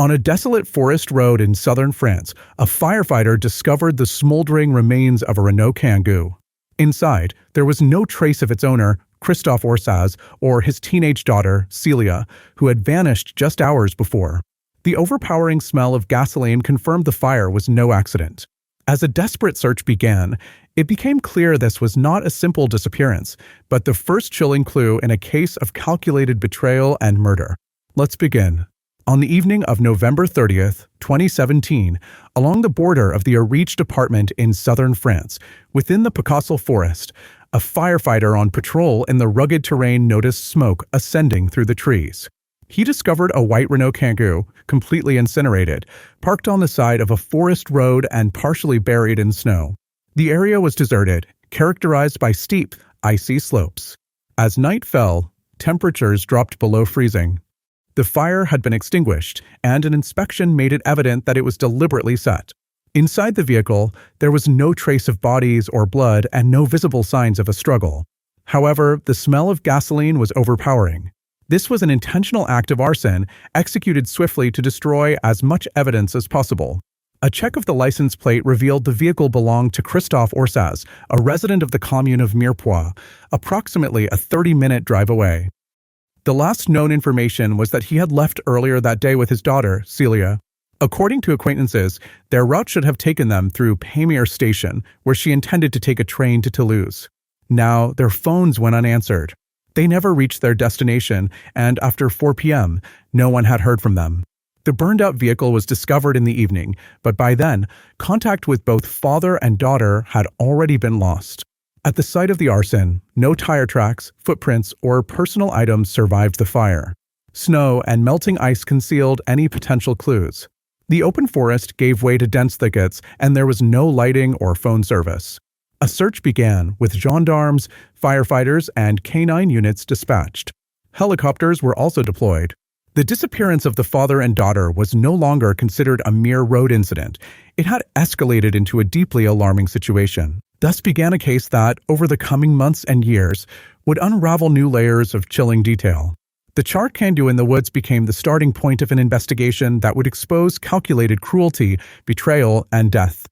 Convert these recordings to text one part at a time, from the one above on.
On a desolate forest road in southern France, a firefighter discovered the smoldering remains of a Renault Kangoo. Inside, there was no trace of its owner, Christophe Orsaz, or his teenage daughter, Célia, who had vanished just hours before. The overpowering smell of gasoline confirmed the fire was no accident. As a desperate search began, it became clear this was not a simple disappearance, but the first chilling clue in a case of calculated betrayal and murder. Let's begin. On the evening of November 30th, 2017, along the border of the Ariche department in southern France, within the Picaussel Forest, a firefighter on patrol in the rugged terrain noticed smoke ascending through the trees. He discovered a white Renault Kangoo, completely incinerated, parked on the side of a forest road and partially buried in snow. The area was deserted, characterized by steep, icy slopes. As night fell, temperatures dropped below freezing. The fire had been extinguished, and an inspection made it evident that it was deliberately set. Inside the vehicle, there was no trace of bodies or blood and no visible signs of a struggle. However, the smell of gasoline was overpowering. This was an intentional act of arson, executed swiftly to destroy as much evidence as possible. A check of the license plate revealed the vehicle belonged to Christophe Orsaz, a resident of the commune of Mirepoix, approximately a 30-minute drive away. The last known information was that he had left earlier that day with his daughter, Célia. According to acquaintances, their route should have taken them through Pamiers Station, where she intended to take a train to Toulouse. Now, their phones went unanswered. They never reached their destination, and after 4 p.m., no one had heard from them. The burned-out vehicle was discovered in the evening, but by then, contact with both father and daughter had already been lost. At the site of the arson, no tire tracks, footprints, or personal items survived the fire. Snow and melting ice concealed any potential clues. The open forest gave way to dense thickets, and there was no lighting or phone service. A search began, with gendarmes, firefighters, and canine units dispatched. Helicopters were also deployed. The disappearance of the father and daughter was no longer considered a mere road incident. It had escalated into a deeply alarming situation. Thus began a case that, over the coming months and years, would unravel new layers of chilling detail. The charred Kangoo in the woods became the starting point of an investigation that would expose calculated cruelty, betrayal, and death.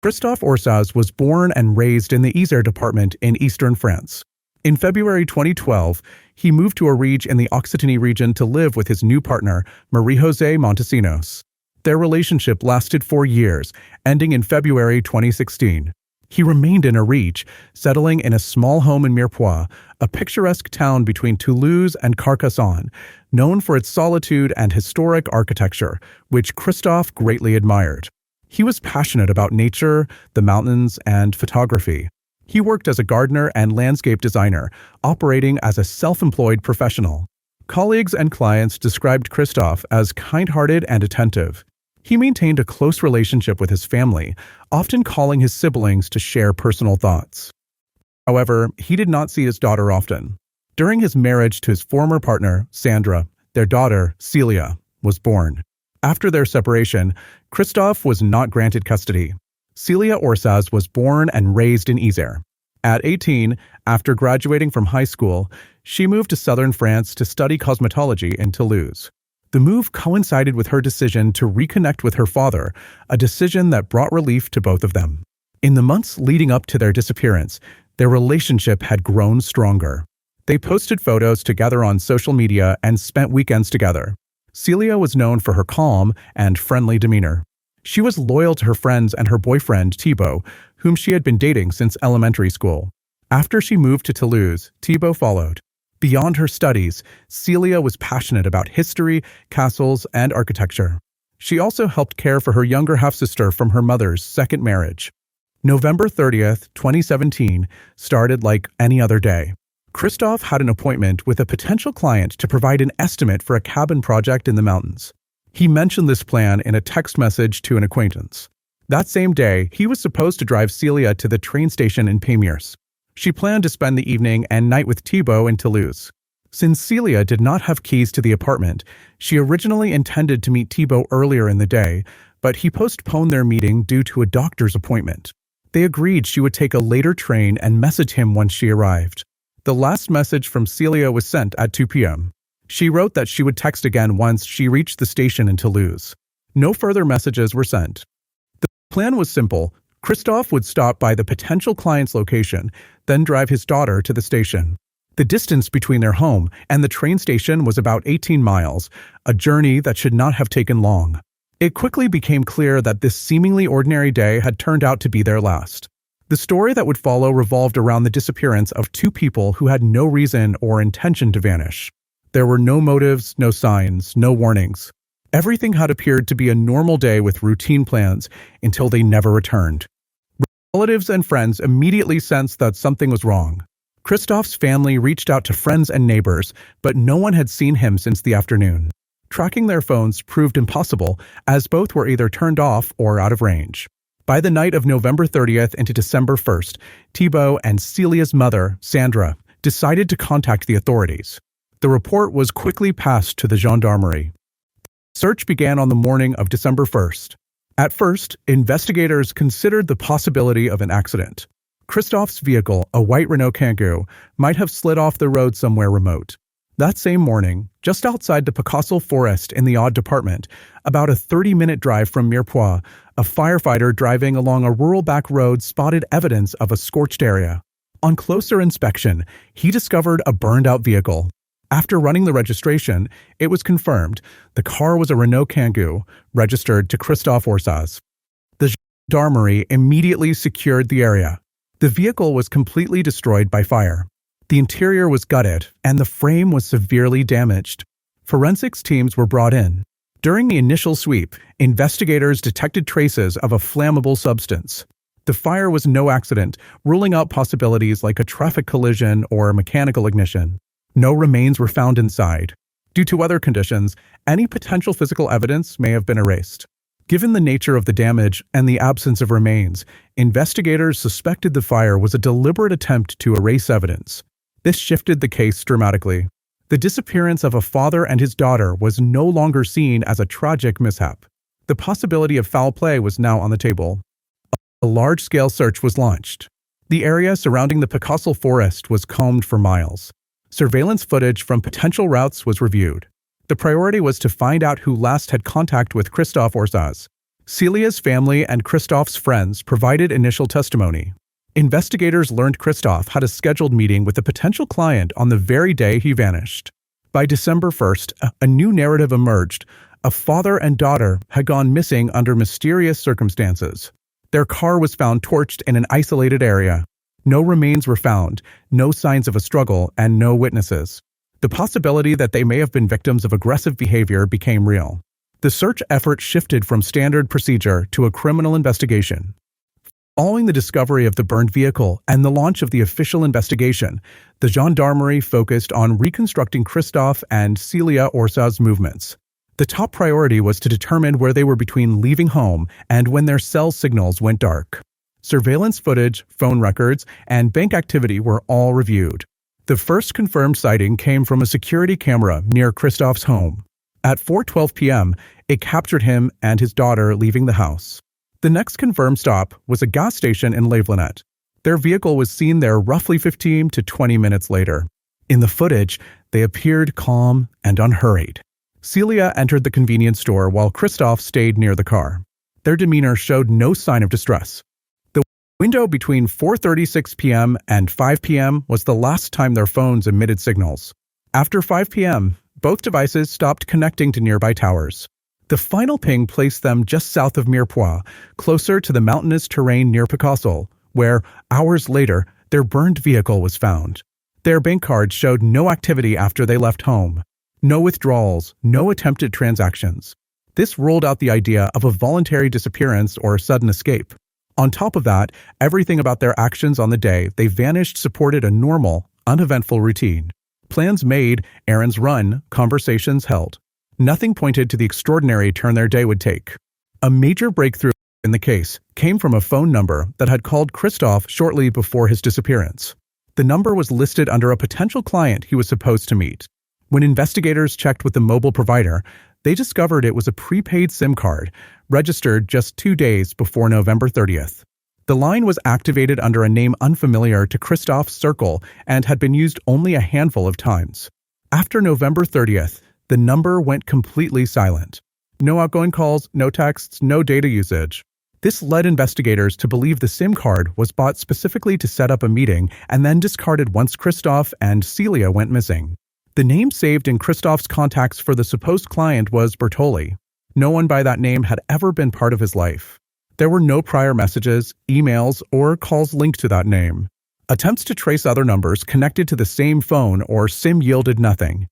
Christophe Orsaz was born and raised in the Isère department in eastern France. In February 2012, he moved to Ariche in the Occitanie region to live with his new partner, Marie-José Montesinos. Their relationship lasted 4 years, ending in February 2016. He remained in Ariche, settling in a small home in Mirepoix, a picturesque town between Toulouse and Carcassonne, known for its solitude and historic architecture, which Christophe greatly admired. He was passionate about nature, the mountains, and photography. He worked as a gardener and landscape designer, operating as a self-employed professional. Colleagues and clients described Christophe as kind-hearted and attentive. He maintained a close relationship with his family, often calling his siblings to share personal thoughts. However, he did not see his daughter often. During his marriage to his former partner, Sandra, their daughter, Célia, was born. After their separation, Christophe was not granted custody. Célia Orsaz was born and raised in Isère. At 18, after graduating from high school, she moved to southern France to study cosmetology in Toulouse. The move coincided with her decision to reconnect with her father, a decision that brought relief to both of them. In the months leading up to their disappearance, their relationship had grown stronger. They posted photos together on social media and spent weekends together. Célia was known for her calm and friendly demeanor. She was loyal to her friends and her boyfriend, Thibaut, whom she had been dating since elementary school. After she moved to Toulouse, Thibaut followed. Beyond her studies, Célia was passionate about history, castles, and architecture. She also helped care for her younger half-sister from her mother's second marriage. November 30th, 2017, started like any other day. Christophe had an appointment with a potential client to provide an estimate for a cabin project in the mountains. He mentioned this plan in a text message to an acquaintance. That same day, he was supposed to drive Célia to the train station in Pamiers. She planned to spend the evening and night with Thibaut in Toulouse. Since Célia did not have keys to the apartment, she originally intended to meet Thibaut earlier in the day, but he postponed their meeting due to a doctor's appointment. They agreed she would take a later train and message him once she arrived. The last message from Célia was sent at 2 p.m. She wrote that she would text again once she reached the station in Toulouse. No further messages were sent. The plan was simple. Christophe would stop by the potential client's location, then drive his daughter to the station. The distance between their home and the train station was about 18 miles, a journey that should not have taken long. It quickly became clear that this seemingly ordinary day had turned out to be their last. The story that would follow revolved around the disappearance of two people who had no reason or intention to vanish. There were no motives, no signs, no warnings. Everything had appeared to be a normal day with routine plans until they never returned. Relatives and friends immediately sensed that something was wrong. Christophe's family reached out to friends and neighbors, but no one had seen him since the afternoon. Tracking their phones proved impossible, as both were either turned off or out of range. By the night of November 30th into December 1st, Thibault and Célia's mother, Sandra, decided to contact the authorities. The report was quickly passed to the gendarmerie. Search began on the morning of December 1st. At first, investigators considered the possibility of an accident. Christophe's vehicle, a white Renault Kangoo, might have slid off the road somewhere remote. That same morning, just outside the Picaussel Forest in the Aude department, about a 30-minute drive from Mirepoix, a firefighter driving along a rural back road spotted evidence of a scorched area. On closer inspection, he discovered a burned-out vehicle. After running the registration, it was confirmed the car was a Renault Kangoo, registered to Christophe Orsaz. The gendarmerie immediately secured the area. The vehicle was completely destroyed by fire. The interior was gutted, and the frame was severely damaged. Forensics teams were brought in. During the initial sweep, investigators detected traces of a flammable substance. The fire was no accident, ruling out possibilities like a traffic collision or mechanical ignition. No remains were found inside. Due to weather conditions, any potential physical evidence may have been erased. Given the nature of the damage and the absence of remains, investigators suspected the fire was a deliberate attempt to erase evidence. This shifted the case dramatically. The disappearance of a father and his daughter was no longer seen as a tragic mishap. The possibility of foul play was now on the table. A large-scale search was launched. The area surrounding the Picaussel Forest was combed for miles. Surveillance footage from potential routes was reviewed. The priority was to find out who last had contact with Christophe Orsaz. Célia's family and Christophe's friends provided initial testimony. Investigators learned Christophe had a scheduled meeting with a potential client on the very day he vanished. By December 1st, a new narrative emerged. A father and daughter had gone missing under mysterious circumstances. Their car was found torched in an isolated area. No remains were found, no signs of a struggle, and no witnesses. The possibility that they may have been victims of aggressive behavior became real. The search effort shifted from standard procedure to a criminal investigation. Following the discovery of the burned vehicle and the launch of the official investigation, the gendarmerie focused on reconstructing Christophe and Célia Orsaz's movements. The top priority was to determine where they were between leaving home and when their cell signals went dark. Surveillance footage, phone records, and bank activity were all reviewed. The first confirmed sighting came from a security camera near Christophe's home. At 4:12 p.m., it captured him and his daughter leaving the house. The next confirmed stop was a gas station in Lavelanet. Their vehicle was seen there roughly 15 to 20 minutes later. In the footage, they appeared calm and unhurried. Célia entered the convenience store while Christophe stayed near the car. Their demeanor showed no sign of distress. The window between 4:36 p.m. and 5 p.m. was the last time their phones emitted signals. After 5 p.m., both devices stopped connecting to nearby towers. The final ping placed them just south of Mirepoix, closer to the mountainous terrain near Picaussel, where, hours later, their burned vehicle was found. Their bank cards showed no activity after they left home. No withdrawals, no attempted transactions. This ruled out the idea of a voluntary disappearance or sudden escape. On top of that, everything about their actions on the day they vanished supported a normal, uneventful routine. Plans made, errands run, conversations held. Nothing pointed to the extraordinary turn their day would take. A major breakthrough in the case came from a phone number that had called Christophe shortly before his disappearance. The number was listed under a potential client he was supposed to meet. When investigators checked with the mobile provider, they discovered it was a prepaid SIM card, registered just 2 days before November 30th. The line was activated under a name unfamiliar to Christophe's circle and had been used only a handful of times. After November 30th, the number went completely silent. No outgoing calls, no texts, no data usage. This led investigators to believe the SIM card was bought specifically to set up a meeting and then discarded once Christophe and Célia went missing. The name saved in Christophe's contacts for the supposed client was Bertoli. No one by that name had ever been part of his life. There were no prior messages, emails, or calls linked to that name. Attempts to trace other numbers connected to the same phone or SIM yielded nothing.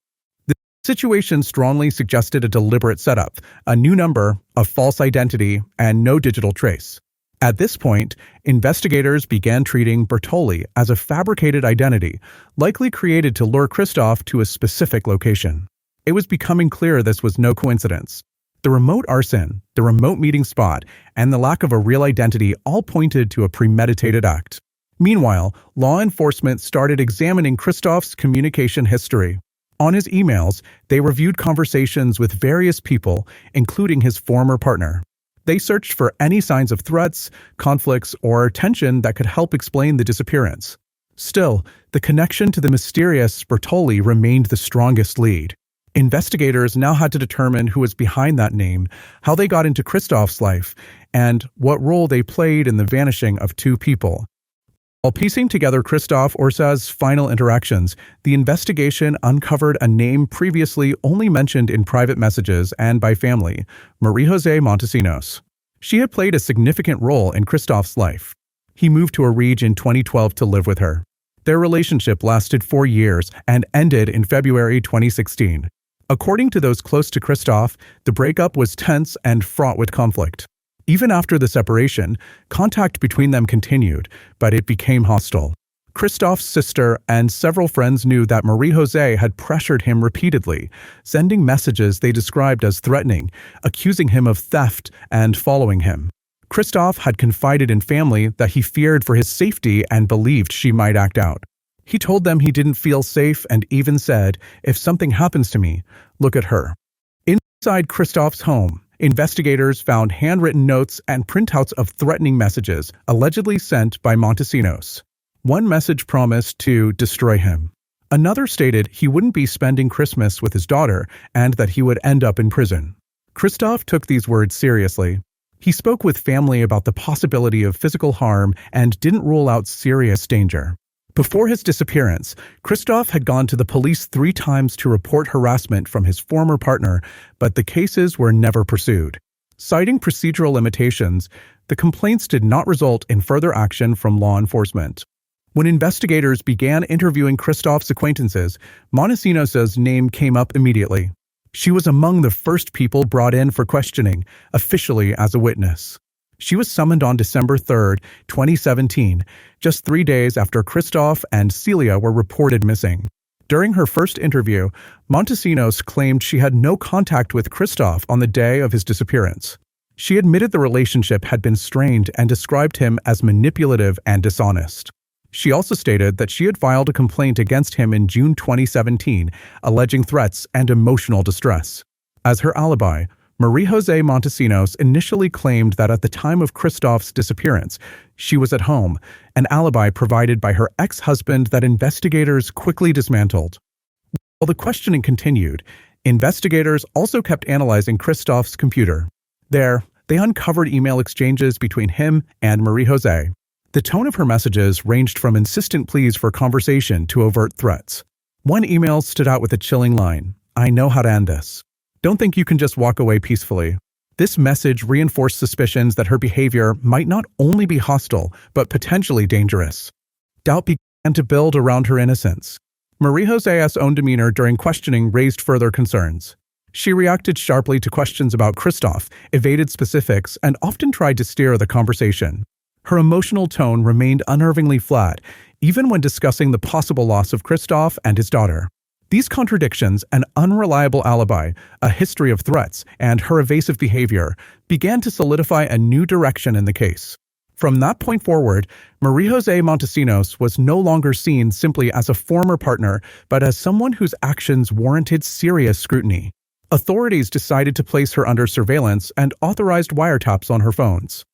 The situation strongly suggested a deliberate setup, a new number, a false identity, and no digital trace. At this point, investigators began treating Bertoli as a fabricated identity, likely created to lure Christophe to a specific location. It was becoming clear this was no coincidence. The remote arson, the remote meeting spot, and the lack of a real identity all pointed to a premeditated act. Meanwhile, law enforcement started examining Christophe's communication history. On his emails, they reviewed conversations with various people, including his former partner. They searched for any signs of threats, conflicts, or tension that could help explain the disappearance. Still, the connection to the mysterious Bertoli remained the strongest lead. Investigators now had to determine who was behind that name, how they got into Christophe's life, and what role they played in the vanishing of two people. While piecing together Christophe Orsaz's final interactions, the investigation uncovered a name previously only mentioned in private messages and by family, Marie-José Montesinos. She had played a significant role in Christophe's life. He moved to Arige in 2012 to live with her. Their relationship lasted 4 years and ended in February 2016. According to those close to Christophe, the breakup was tense and fraught with conflict. Even after the separation, contact between them continued, but it became hostile. Christophe's sister and several friends knew that Marie-José had pressured him repeatedly, sending messages they described as threatening, accusing him of theft and following him. Christophe had confided in family that he feared for his safety and believed she might act out. He told them he didn't feel safe and even said, "If something happens to me, look at her." Inside Christophe's home, investigators found handwritten notes and printouts of threatening messages, allegedly sent by Montesinos. One message promised to destroy him. Another stated he wouldn't be spending Christmas with his daughter and that he would end up in prison. Christophe took these words seriously. He spoke with family about the possibility of physical harm and didn't rule out serious danger. Before his disappearance, Christophe had gone to the police 3 times to report harassment from his former partner, but the cases were never pursued. Citing procedural limitations, the complaints did not result in further action from law enforcement. When investigators began interviewing Christophe's acquaintances, Montesinos' name came up immediately. She was among the first people brought in for questioning, officially as a witness. She was summoned on December 3, 2017, just 3 days after Christophe and Célia were reported missing. During her first interview, Montesinos claimed she had no contact with Christophe on the day of his disappearance. She admitted the relationship had been strained and described him as manipulative and dishonest. She also stated that she had filed a complaint against him in June 2017, alleging threats and emotional distress. As her alibi, Marie-José Montesinos initially claimed that at the time of Christophe's disappearance, she was at home, an alibi provided by her ex-husband that investigators quickly dismantled. While the questioning continued, investigators also kept analyzing Christophe's computer. There, they uncovered email exchanges between him and Marie-José. The tone of her messages ranged from insistent pleas for conversation to overt threats. One email stood out with a chilling line, "I know how to end this. Don't think you can just walk away peacefully." This message reinforced suspicions that her behavior might not only be hostile, but potentially dangerous. Doubt began to build around her innocence. Marie-José's own demeanor during questioning raised further concerns. She reacted sharply to questions about Christophe, evaded specifics, and often tried to steer the conversation. Her emotional tone remained unnervingly flat, even when discussing the possible loss of Christophe and his daughter. These contradictions, an unreliable alibi, a history of threats, and her evasive behavior began to solidify a new direction in the case. From that point forward, Marie-José Montesinos was no longer seen simply as a former partner, but as someone whose actions warranted serious scrutiny. Authorities decided to place her under surveillance and authorized wiretaps on her phones.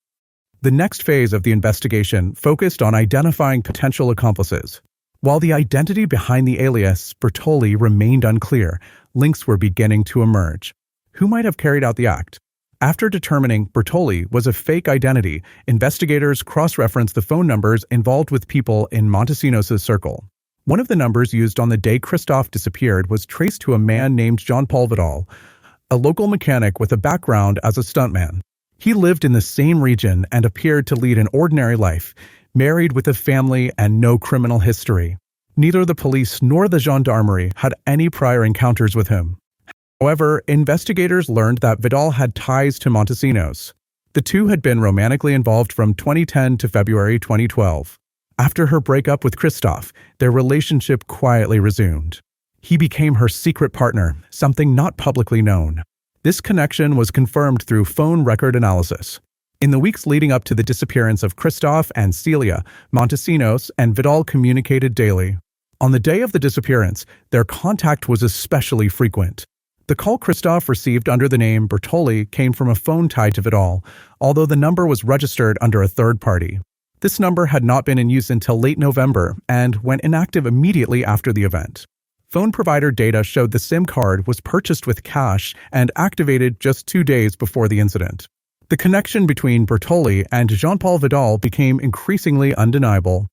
The next phase of the investigation focused on identifying potential accomplices. While the identity behind the alias Bertoli remained unclear, links were beginning to emerge. Who might have carried out the act? After determining Bertoli was a fake identity, investigators cross-referenced the phone numbers involved with people in Montesinos' circle. One of the numbers used on the day Christophe disappeared was traced to a man named Jean-Paul Vidal, a local mechanic with a background as a stuntman. He lived in the same region and appeared to lead an ordinary life, married with a family and no criminal history. Neither the police nor the gendarmerie had any prior encounters with him. However, investigators learned that Vidal had ties to Montesinos. The two had been romantically involved from 2010 to February 2012. After her breakup with Christophe, their relationship quietly resumed. He became her secret partner, something not publicly known. This connection was confirmed through phone record analysis. In the weeks leading up to the disappearance of Christophe and Célia, Montesinos and Vidal communicated daily. On the day of the disappearance, their contact was especially frequent. The call Christophe received under the name Bertoli came from a phone tied to Vidal, although the number was registered under a third party. This number had not been in use until late November and went inactive immediately after the event. Phone provider data showed the SIM card was purchased with cash and activated just 2 days before the incident. The connection between Bertoli and Jean-Paul Vidal became increasingly undeniable.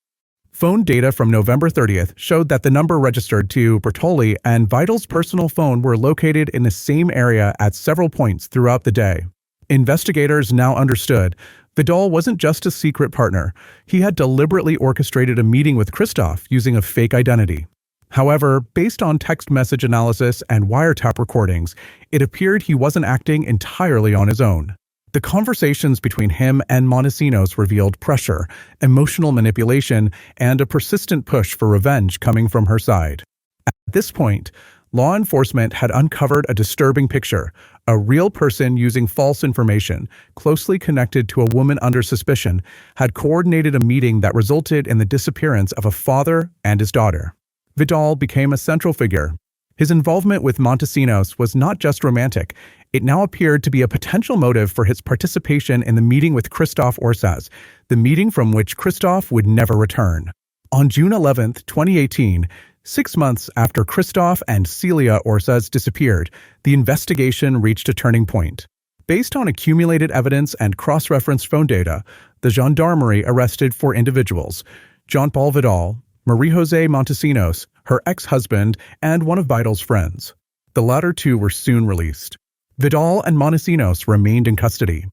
Phone data from November 30th showed that the number registered to Bertoli and Vidal's personal phone were located in the same area at several points throughout the day. Investigators now understood Vidal wasn't just a secret partner. He had deliberately orchestrated a meeting with Christophe using a fake identity. However, based on text message analysis and wiretap recordings, it appeared he wasn't acting entirely on his own. The conversations between him and Montesinos revealed pressure, emotional manipulation, and a persistent push for revenge coming from her side. At this point, law enforcement had uncovered a disturbing picture: a real person using false information, closely connected to a woman under suspicion, had coordinated a meeting that resulted in the disappearance of a father and his daughter. Vidal became a central figure. His involvement with Montesinos was not just romantic. It now appeared to be a potential motive for his participation in the meeting with Christophe Orsaz, the meeting from which Christophe would never return. On June 11, 2018, 6 months after Christophe and Célia Orsaz disappeared, the investigation reached a turning point. Based on accumulated evidence and cross-referenced phone data, the gendarmerie arrested 4 individuals: Jean-Paul Vidal, Marie-José Montesinos, her ex-husband, and one of Vidal's friends. The latter 2 were soon released. Vidal and Montesinos remained in custody.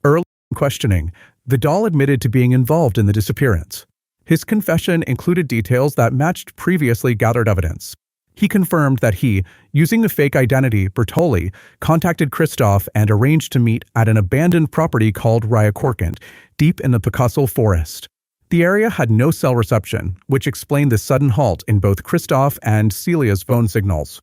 Early in questioning, Vidal admitted to being involved in the disappearance. His confession included details that matched previously gathered evidence. He confirmed that he, using the fake identity Bertoli, contacted Christophe and arranged to meet at an abandoned property called Ryacorcant, deep in the Picaussel Forest. The area had no cell reception, which explained the sudden halt in both Christophe and Célia's phone signals.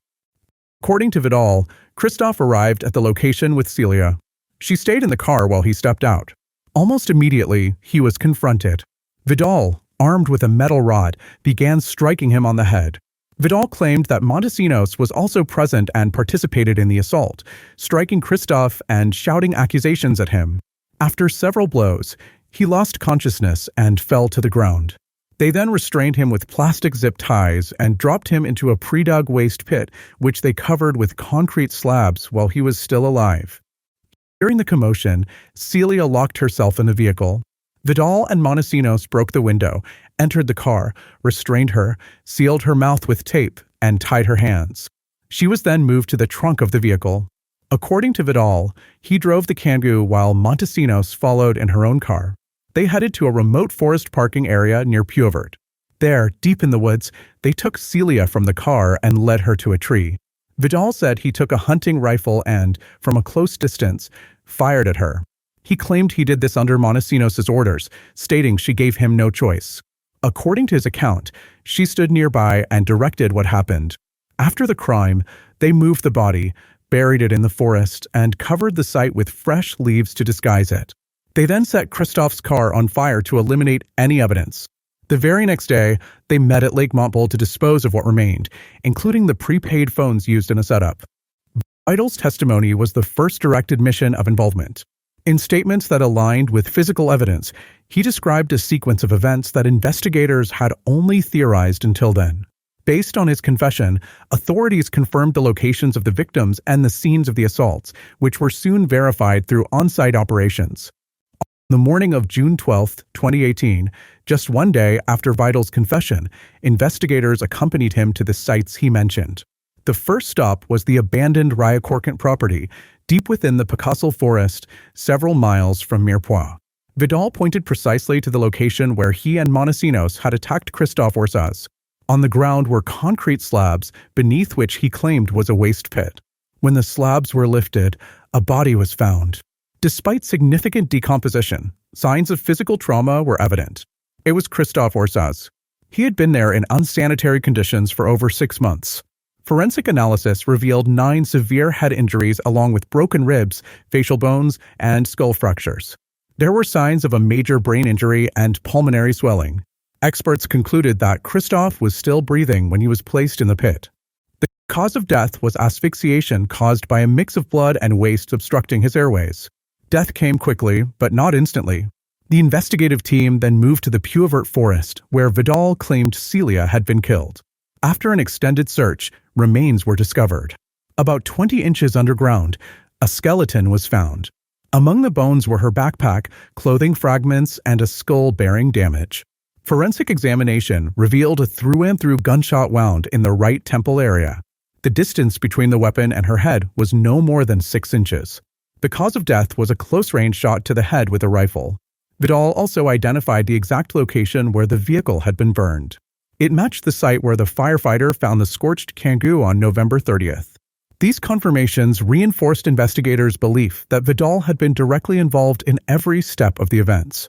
According to Vidal, Christophe arrived at the location with Célia. She stayed in the car while he stepped out. Almost immediately, he was confronted. Vidal, armed with a metal rod, began striking him on the head. Vidal claimed that Montesinos was also present and participated in the assault, striking Christophe and shouting accusations at him. After several blows, he lost consciousness and fell to the ground. They then restrained him with plastic zip ties and dropped him into a pre-dug waste pit, which they covered with concrete slabs while he was still alive. During the commotion, Célia locked herself in the vehicle. Vidal and Montesinos broke the window, entered the car, restrained her, sealed her mouth with tape, and tied her hands. She was then moved to the trunk of the vehicle. According to Vidal, he drove the Kangoo while Montesinos followed in her own car. They headed to a remote forest parking area near Pieuvert. There, deep in the woods, they took Célia from the car and led her to a tree. Vidal said he took a hunting rifle and, from a close distance, fired at her. He claimed he did this under Montesinos' orders, stating she gave him no choice. According to his account, she stood nearby and directed what happened. After the crime, they moved the body, buried it in the forest, and covered the site with fresh leaves to disguise it. They then set Christophe's car on fire to eliminate any evidence. The very next day, they met at Lake Montbul to dispose of what remained, including the prepaid phones used in a setup. Vidal's testimony was the first direct admission of involvement. In statements that aligned with physical evidence, he described a sequence of events that investigators had only theorized until then. Based on his confession, authorities confirmed the locations of the victims and the scenes of the assaults, which were soon verified through on-site operations. On the morning of June 12, 2018, just one day after Vidal's confession, investigators accompanied him to the sites he mentioned. The first stop was the abandoned Ryacorcant property, deep within the Picaussel Forest, several miles from Mirepoix. Vidal pointed precisely to the location where he and Montesinos had attacked Christophe Orsaz. On the ground were concrete slabs, beneath which he claimed was a waste pit. When the slabs were lifted, a body was found. Despite significant decomposition, signs of physical trauma were evident. It was Christophe Orsaz. He had been there in unsanitary conditions for over 6 months. Forensic analysis revealed 9 severe head injuries along with broken ribs, facial bones, and skull fractures. There were signs of a major brain injury and pulmonary swelling. Experts concluded that Christophe was still breathing when he was placed in the pit. The cause of death was asphyxiation caused by a mix of blood and waste obstructing his airways. Death came quickly, but not instantly. The investigative team then moved to the Picaussel Forest, where Vidal claimed Célia had been killed. After an extended search, remains were discovered. About 20 inches underground, a skeleton was found. Among the bones were her backpack, clothing fragments, and a skull bearing damage. Forensic examination revealed a through-and-through gunshot wound in the right temple area. The distance between the weapon and her head was no more than 6 inches. The cause of death was a close-range shot to the head with a rifle. Vidal also identified the exact location where the vehicle had been burned. It matched the site where the firefighter found the scorched Kangoo on November 30th. These confirmations reinforced investigators' belief that Vidal had been directly involved in every step of the events.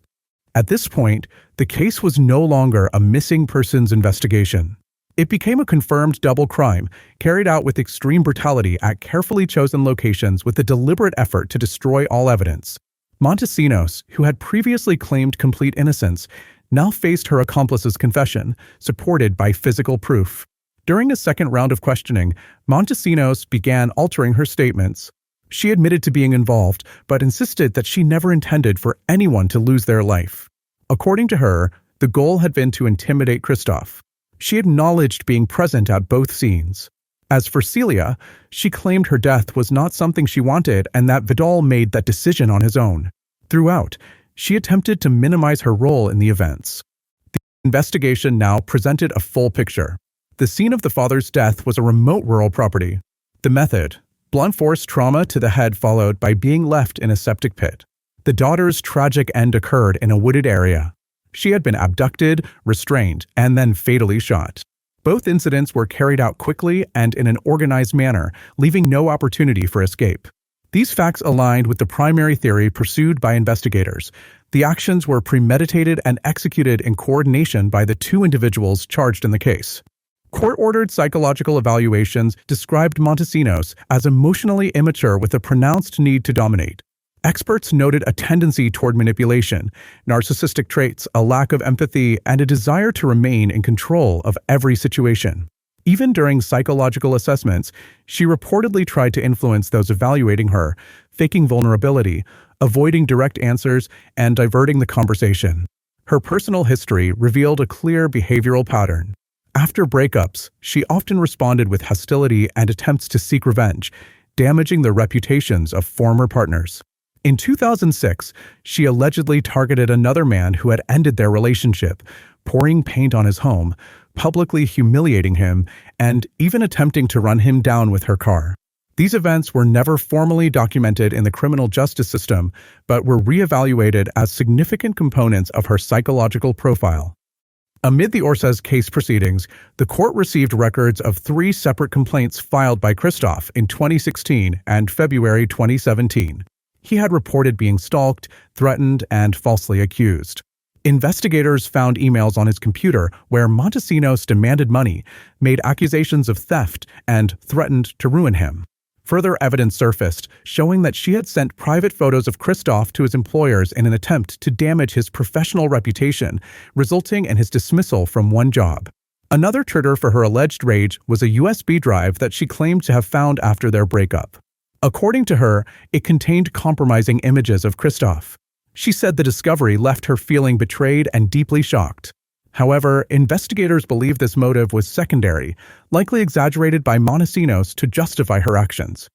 At this point, the case was no longer a missing persons investigation. It became a confirmed double crime, carried out with extreme brutality at carefully chosen locations with a deliberate effort to destroy all evidence. Montesinos, who had previously claimed complete innocence, now faced her accomplice's confession, supported by physical proof. During a second round of questioning, Montesinos began altering her statements. She admitted to being involved, but insisted that she never intended for anyone to lose their life. According to her, the goal had been to intimidate Christophe. She acknowledged being present at both scenes. As for Célia, she claimed her death was not something she wanted and that Vidal made that decision on his own. Throughout, she attempted to minimize her role in the events. The investigation now presented a full picture. The scene of the father's death was a remote rural property. The method: blunt force trauma to the head followed by being left in a septic pit. The daughter's tragic end occurred in a wooded area. She had been abducted, restrained, and then fatally shot. Both incidents were carried out quickly and in an organized manner, leaving no opportunity for escape. These facts aligned with the primary theory pursued by investigators. The actions were premeditated and executed in coordination by the 2 individuals charged in the case. Court-ordered psychological evaluations described Montesinos as emotionally immature with a pronounced need to dominate. Experts noted a tendency toward manipulation, narcissistic traits, a lack of empathy, and a desire to remain in control of every situation. Even during psychological assessments, she reportedly tried to influence those evaluating her, faking vulnerability, avoiding direct answers, and diverting the conversation. Her personal history revealed a clear behavioral pattern. After breakups, she often responded with hostility and attempts to seek revenge, damaging the reputations of former partners. In 2006, she allegedly targeted another man who had ended their relationship, pouring paint on his home, publicly humiliating him, and even attempting to run him down with her car. These events were never formally documented in the criminal justice system, but were reevaluated as significant components of her psychological profile. Amid the Orsaz case proceedings, the court received records of 3 separate complaints filed by Christophe in 2016 and February 2017. He had reported being stalked, threatened, and falsely accused. Investigators found emails on his computer where Montesinos demanded money, made accusations of theft, and threatened to ruin him. Further evidence surfaced, showing that she had sent private photos of Christophe to his employers in an attempt to damage his professional reputation, resulting in his dismissal from one job. Another trigger for her alleged rage was a USB drive that she claimed to have found after their breakup. According to her, it contained compromising images of Christophe. She said the discovery left her feeling betrayed and deeply shocked. However, investigators believe this motive was secondary, likely exaggerated by Montesinos to justify her actions.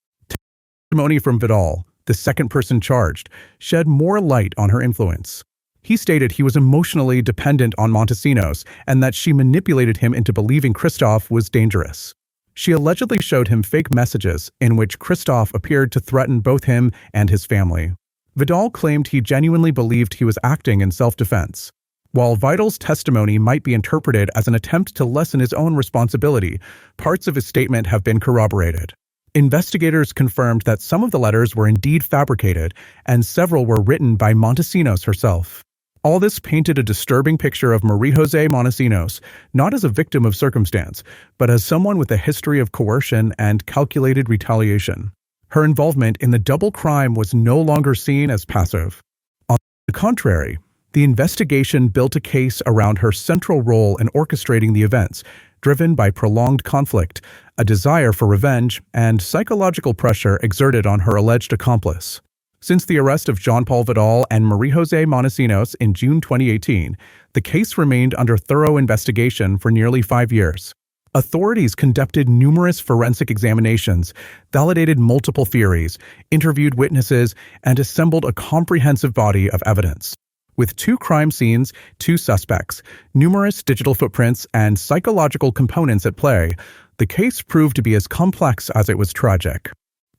Testimony from Vidal, the second person charged, shed more light on her influence. He stated he was emotionally dependent on Montesinos and that she manipulated him into believing Christophe was dangerous. She allegedly showed him fake messages in which Christophe appeared to threaten both him and his family. Vidal claimed he genuinely believed he was acting in self-defense. While Vidal's testimony might be interpreted as an attempt to lessen his own responsibility, parts of his statement have been corroborated. Investigators confirmed that some of the letters were indeed fabricated, and several were written by Montesinos herself. All this painted a disturbing picture of Marie-José Montesinos, not as a victim of circumstance, but as someone with a history of coercion and calculated retaliation. Her involvement in the double crime was no longer seen as passive. On the contrary, the investigation built a case around her central role in orchestrating the events, driven by prolonged conflict, a desire for revenge, and psychological pressure exerted on her alleged accomplice. Since the arrest of Jean-Paul Vidal and Marie-José Montesinos in June 2018, the case remained under thorough investigation for nearly 5 years. Authorities conducted numerous forensic examinations, validated multiple theories, interviewed witnesses, and assembled a comprehensive body of evidence. With 2 crime scenes, 2 suspects, numerous digital footprints, and psychological components at play, the case proved to be as complex as it was tragic.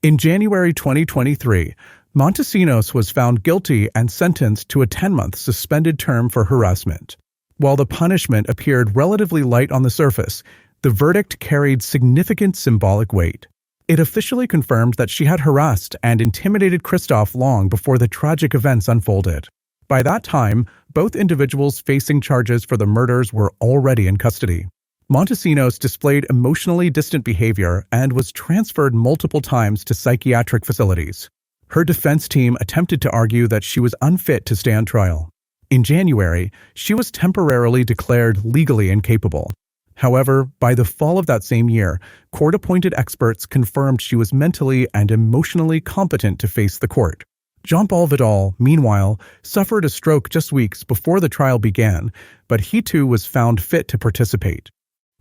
In January 2023, Montesinos was found guilty and sentenced to a 10-month suspended term for harassment. While the punishment appeared relatively light on the surface, the verdict carried significant symbolic weight. It officially confirmed that she had harassed and intimidated Christophe long before the tragic events unfolded. By that time, both individuals facing charges for the murders were already in custody. Montesinos displayed emotionally distant behavior and was transferred multiple times to psychiatric facilities. Her defense team attempted to argue that she was unfit to stand trial. In January, she was temporarily declared legally incapable. However, by the fall of that same year, court-appointed experts confirmed she was mentally and emotionally competent to face the court. Jean-Paul Vidal, meanwhile, suffered a stroke just weeks before the trial began, but he too was found fit to participate.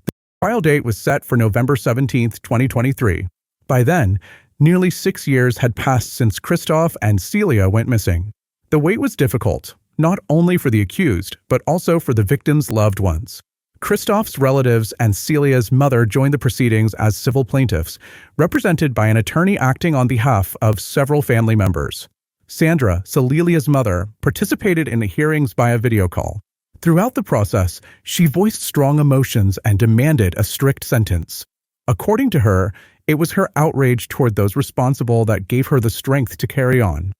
The trial date was set for November 17, 2023. By then, nearly 6 years had passed since Christophe and Célia went missing. The wait was difficult, not only for the accused, but also for the victims' loved ones. Christophe's relatives and Célia's mother joined the proceedings as civil plaintiffs, represented by an attorney acting on behalf of several family members. Sandra, Célia's mother, participated in the hearings via video call. Throughout the process, she voiced strong emotions and demanded a strict sentence. According to her, it was her outrage toward those responsible that gave her the strength to carry on.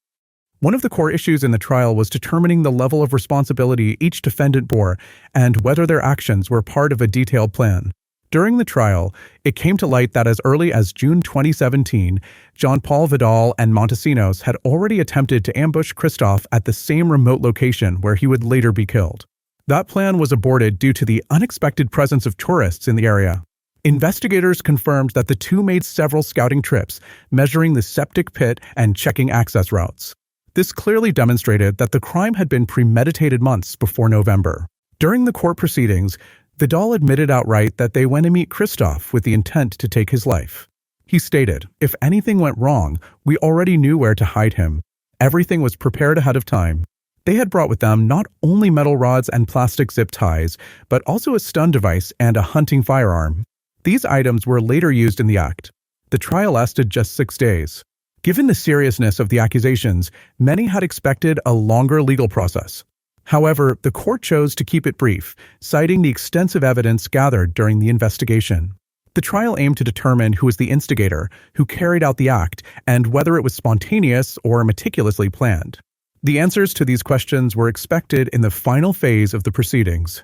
One of the core issues in the trial was determining the level of responsibility each defendant bore and whether their actions were part of a detailed plan. During the trial, it came to light that as early as June 2017, Jean-Paul Vidal and Montesinos had already attempted to ambush Christophe at the same remote location where he would later be killed. That plan was aborted due to the unexpected presence of tourists in the area. Investigators confirmed that the two made several scouting trips, measuring the septic pit and checking access routes. This clearly demonstrated that the crime had been premeditated months before November. During the court proceedings, Vidal admitted outright that they went to meet Christophe with the intent to take his life. He stated, "If anything went wrong, we already knew where to hide him. Everything was prepared ahead of time." They had brought with them not only metal rods and plastic zip ties, but also a stun device and a hunting firearm. These items were later used in the act. The trial lasted just 6 days. Given the seriousness of the accusations, many had expected a longer legal process. However, the court chose to keep it brief, citing the extensive evidence gathered during the investigation. The trial aimed to determine who was the instigator, who carried out the act, and whether it was spontaneous or meticulously planned. The answers to these questions were expected in the final phase of the proceedings.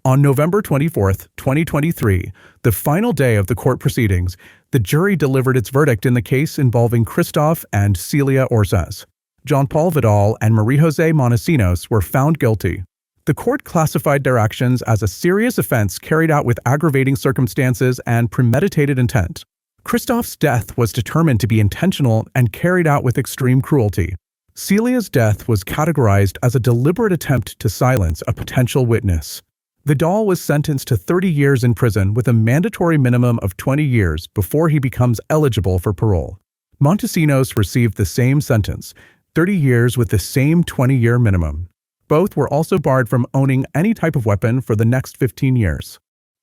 On November 24, 2023, the final day of the court proceedings, the jury delivered its verdict in the case involving Christophe and Célia Orsaz. Jean-Paul Vidal and Marie-José Montesinos were found guilty. The court classified their actions as a serious offense carried out with aggravating circumstances and premeditated intent. Christophe's death was determined to be intentional and carried out with extreme cruelty. Célia's death was categorized as a deliberate attempt to silence a potential witness. Vidal was sentenced to 30 years in prison with a mandatory minimum of 20 years before he becomes eligible for parole. Montesinos received the same sentence, 30 years with the same 20-year minimum. Both were also barred from owning any type of weapon for the next 15 years.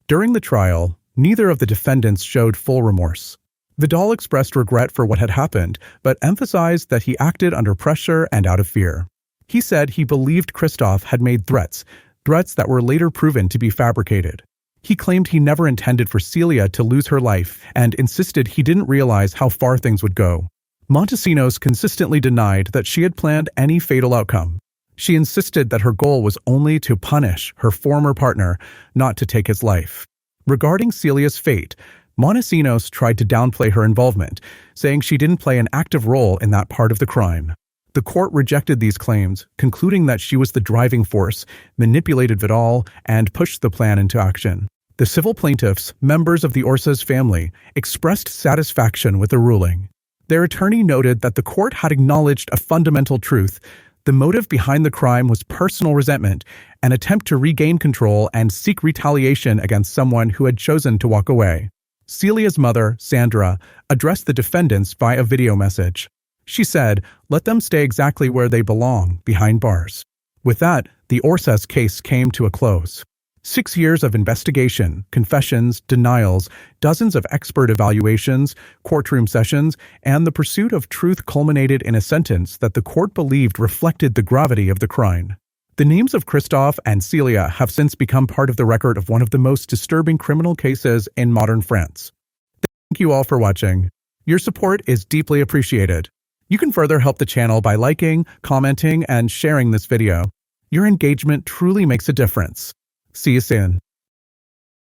During the trial, neither of the defendants showed full remorse. Vidal expressed regret for what had happened, but emphasized that he acted under pressure and out of fear. He said he believed Christophe had made threats that were later proven to be fabricated. He claimed he never intended for Célia to lose her life and insisted he didn't realize how far things would go. Montesinos consistently denied that she had planned any fatal outcome. She insisted that her goal was only to punish her former partner, not to take his life. Regarding Célia's fate, Montesinos tried to downplay her involvement, saying she didn't play an active role in that part of the crime. The court rejected these claims, concluding that she was the driving force, manipulated Vidal, and pushed the plan into action. The civil plaintiffs, members of the Orsaz family, expressed satisfaction with the ruling. Their attorney noted that the court had acknowledged a fundamental truth. The motive behind the crime was personal resentment, an attempt to regain control and seek retaliation against someone who had chosen to walk away. Célia's mother, Sandra, addressed the defendants via video message. She said, "Let them stay exactly where they belong, behind bars." With that, the Orsaz case came to a close. 6 years of investigation, confessions, denials, dozens of expert evaluations, courtroom sessions, and the pursuit of truth culminated in a sentence that the court believed reflected the gravity of the crime. The names of Christophe and Célia have since become part of the record of one of the most disturbing criminal cases in modern France. Thank you all for watching. Your support is deeply appreciated. You can further help the channel by liking, commenting, and sharing this video. Your engagement truly makes a difference. See you soon.